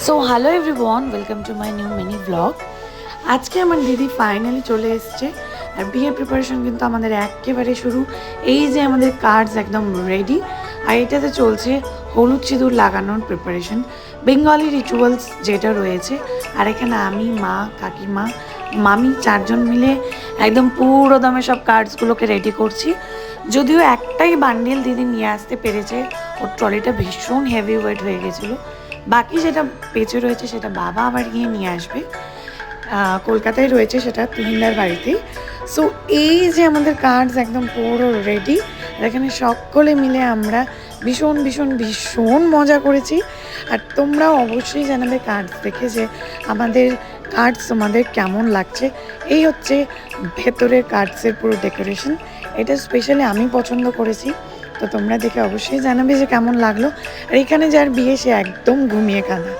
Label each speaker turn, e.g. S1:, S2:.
S1: So hello everyone, welcome to my new mini blog. আজকে আমার দিদি ফাইনালি চলে এসছে। আর বিয়ের প্রিপারেশন কিন্তু আমাদের একেবারে শুরু। এই যে আমাদের কার্ডস একদম রেডি, আর এটাতে চলছে হলুদ সিঁদুর লাগানোর প্রিপারেশন, বেঙ্গলি রিচুয়ালস যেটা রয়েছে। আর এখানে আমি, মা, কাকিমা, মামি চারজন মিলে একদম পুরো দমে সব কার্ডসগুলোকে রেডি করছি। যদিও একটাই বান্ডিল দিদি নিয়ে আসতে পেরেছে, ওর ট্রলিটা ভীষণ হেভি ওয়েট হয়ে গেছিলো। বাকি যেটা বেঁচে রয়েছে সেটা বাবা আবার গিয়ে নিয়ে আসবে। কলকাতায় রয়েছে সেটা তুহিনদার বাড়িতেই। সো এই যে আমাদের কার্ডস একদম পুরো রেডি, আর এখানে সকলে মিলে আমরা ভীষণ ভীষণ ভীষণ মজা করেছি। আর তোমরাও অবশ্যই জানাবে কার্ডস দেখে যে আমাদের কার্ডস তোমাদের কেমন লাগছে। এই হচ্ছে ভেতরের কার্ডসের পুরো ডেকোরেশন। এটা স্পেশালি আমি পছন্দ করেছি, তো তোমরা দেখে অবশ্যই জানাবে যে কেমন লাগলো। আর এখানে যার বিয়ে সে একদম ঘুমিয়ে কাঁদা।